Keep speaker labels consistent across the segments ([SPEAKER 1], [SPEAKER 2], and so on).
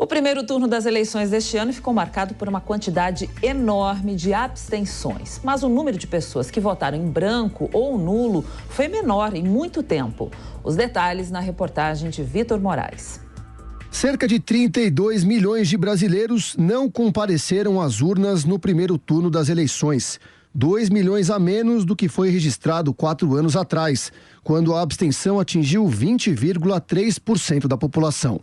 [SPEAKER 1] O primeiro turno das eleições deste ano ficou marcado por uma quantidade enorme de abstenções. Mas o número de pessoas que votaram em branco ou nulo foi menor em muito tempo. Os detalhes na reportagem de Vitor Moraes.
[SPEAKER 2] Cerca de 32 milhões de brasileiros não compareceram às urnas no primeiro turno das eleições. 2 milhões a menos do que foi registrado 4 anos atrás, quando a abstenção atingiu 20,3% da população.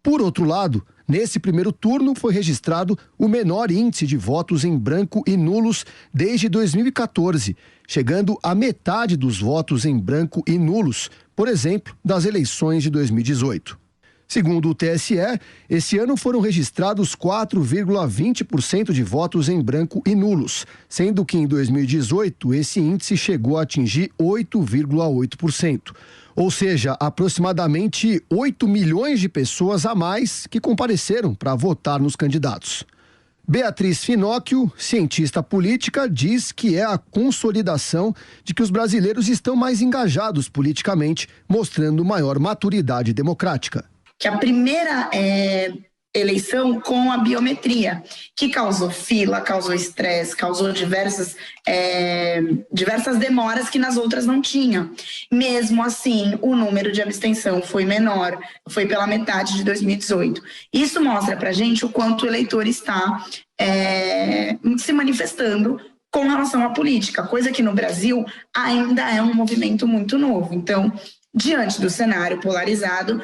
[SPEAKER 2] Por outro lado, nesse primeiro turno foi registrado o menor índice de votos em branco e nulos desde 2014, chegando à metade dos votos em branco e nulos, por exemplo, das eleições de 2018. Segundo o TSE, esse ano foram registrados 4,20% de votos em branco e nulos, sendo que em 2018 esse índice chegou a atingir 8,8%. Ou seja, aproximadamente 8 milhões de pessoas a mais que compareceram para votar nos candidatos. Beatriz Finocchio, cientista política, diz que é a consolidação de que os brasileiros estão mais engajados politicamente, mostrando maior maturidade democrática.
[SPEAKER 3] Que a primeira eleição com a biometria, que causou fila, causou estresse, causou diversas demoras que nas outras não tinha. Mesmo assim, o número de abstenção foi menor, foi pela metade de 2018. Isso mostra pra gente o quanto o eleitor está se manifestando com relação à política, coisa que no Brasil ainda é um movimento muito novo. Então, diante do cenário polarizado,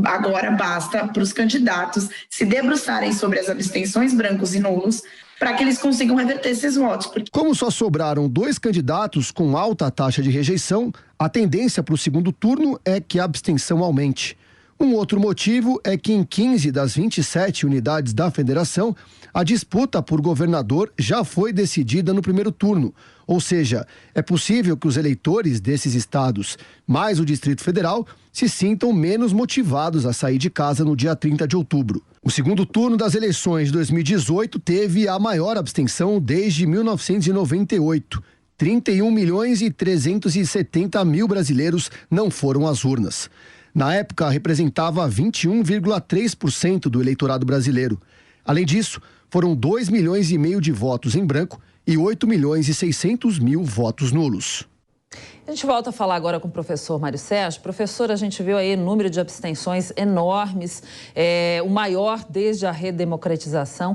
[SPEAKER 3] agora basta para os candidatos se debruçarem sobre as abstenções brancos e nulos para que eles consigam reverter esses votos.
[SPEAKER 2] Como só sobraram 2 candidatos com alta taxa de rejeição, a tendência para o segundo turno é que a abstenção aumente. Um outro motivo é que em 15 das 27 unidades da federação, a disputa por governador já foi decidida no primeiro turno. Ou seja, é possível que os eleitores desses estados, mais o Distrito Federal, se sintam menos motivados a sair de casa no dia 30 de outubro. O segundo turno das eleições de 2018 teve a maior abstenção desde 1998. 31 milhões e 370 mil brasileiros não foram às urnas. Na época, representava 21,3% do eleitorado brasileiro. Além disso, foram 2 milhões e meio de votos em branco e 8 milhões e 600 mil votos nulos.
[SPEAKER 1] A gente volta a falar agora com o professor Mário Sérgio. Professor, a gente viu aí número de abstenções enormes, o maior desde a redemocratização,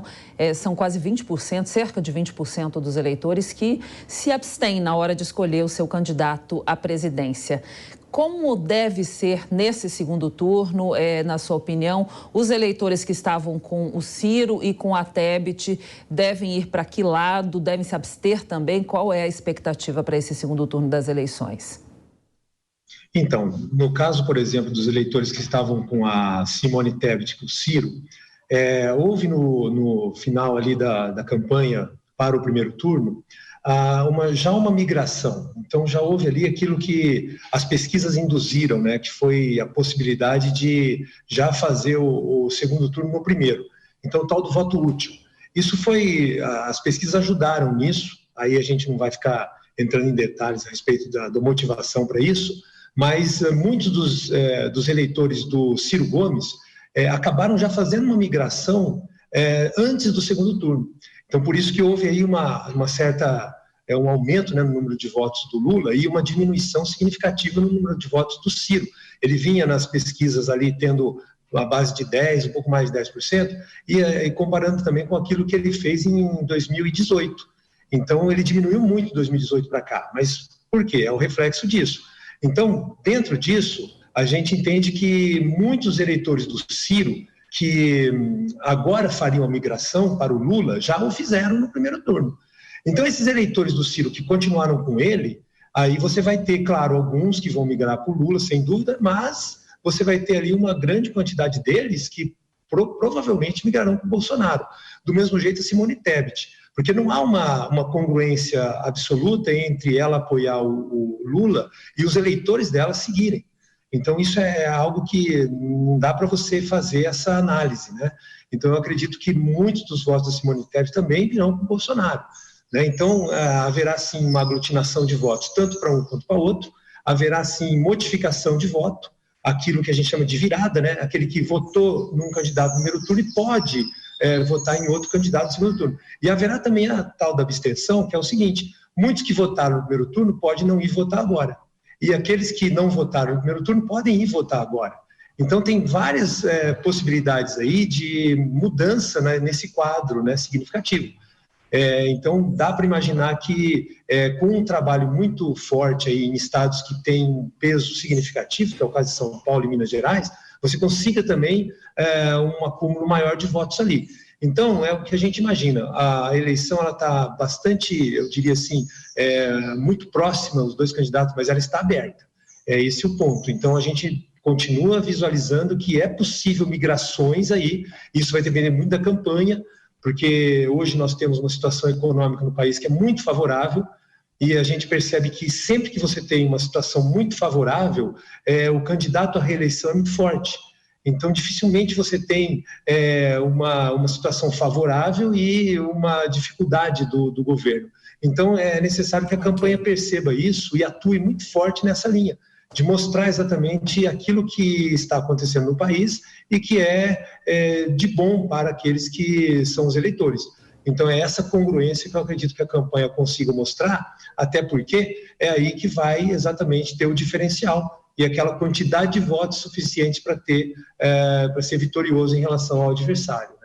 [SPEAKER 1] são quase 20%, cerca de 20% dos eleitores que se abstêm na hora de escolher o seu candidato à presidência. Como deve ser nesse segundo turno, na sua opinião, os eleitores que estavam com o Ciro e com a Tebet devem ir para que lado, devem se abster também? Qual é a expectativa para esse segundo turno das eleições?
[SPEAKER 4] Então, no caso, por exemplo, dos eleitores que estavam com a Simone Tebet, com o Ciro, houve no final ali da campanha para o primeiro turno, já uma migração. Então já houve ali aquilo que as pesquisas induziram, né, que foi a possibilidade de já fazer o segundo turno no primeiro. Então o tal do voto útil. Isso as pesquisas ajudaram nisso, aí a gente não vai ficar entrando em detalhes a respeito da motivação para isso, mas muitos dos eleitores do Ciro Gomes acabaram já fazendo uma migração antes do segundo turno. Então, por isso que houve aí uma certa, um aumento, né, no número de votos do Lula e uma diminuição significativa no número de votos do Ciro. Ele vinha nas pesquisas ali tendo a base de 10%, um pouco mais de 10%, e comparando também com aquilo que ele fez em 2018. Então, ele diminuiu muito de 2018 para cá. Mas por quê? É o reflexo disso. Então, dentro disso, a gente entende que muitos eleitores do Ciro que agora fariam a migração para o Lula, já o fizeram no primeiro turno. Então, esses eleitores do Ciro que continuaram com ele, aí você vai ter, claro, alguns que vão migrar para o Lula, sem dúvida, mas você vai ter ali uma grande quantidade deles que provavelmente migrarão para o Bolsonaro. Do mesmo jeito a Simone Tebet, porque não há uma congruência absoluta entre ela apoiar o Lula e os eleitores dela seguirem. Então, isso é algo que não dá para você fazer essa análise, né? Então, eu acredito que muitos dos votos da Simone Tebet também virão para o Bolsonaro, né? Então, haverá, sim, uma aglutinação de votos, tanto para um quanto para outro, haverá, sim, modificação de voto, aquilo que a gente chama de virada, né? Aquele que votou num candidato no primeiro turno e pode votar em outro candidato no segundo turno. E haverá também a tal da abstenção, que é o seguinte: muitos que votaram no primeiro turno podem não ir votar agora. E aqueles que não votaram no primeiro turno podem ir votar agora. Então, tem várias possibilidades aí de mudança, né, nesse quadro, né, significativo. Então, dá para imaginar que, com um trabalho muito forte aí em estados que têm um peso significativo, que é o caso de São Paulo e Minas Gerais, você consiga também um acúmulo maior de votos ali. Então, é o que a gente imagina. A eleição está bastante, eu diria assim, muito próxima, os dois candidatos, mas ela está aberta. É esse o ponto. Então, a gente continua visualizando que é possível migrações aí. Isso vai depender muito da campanha, porque hoje nós temos uma situação econômica no país que é muito favorável, e a gente percebe que sempre que você tem uma situação muito favorável, o candidato à reeleição é muito forte. Então, dificilmente você tem uma situação favorável e uma dificuldade do governo. Então, é necessário que a campanha perceba isso e atue muito forte nessa linha, de mostrar exatamente aquilo que está acontecendo no país e que é de bom para aqueles que são os eleitores. Então, é essa congruência que eu acredito que a campanha consiga mostrar, até porque é aí que vai exatamente ter o diferencial e aquela quantidade de votos suficiente para ser vitorioso em relação ao adversário.